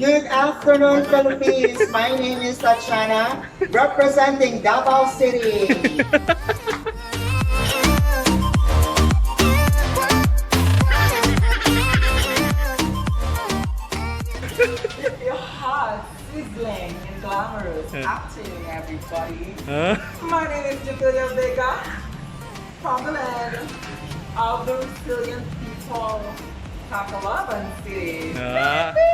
Good afternoon, Philippines. My name is Tatiana, representing Davao City. You're hot, sizzling, and glamorous. Afternoon, everybody. Huh? My name is Julia Vega from the land of the resilient people, Tacloban City. Ah.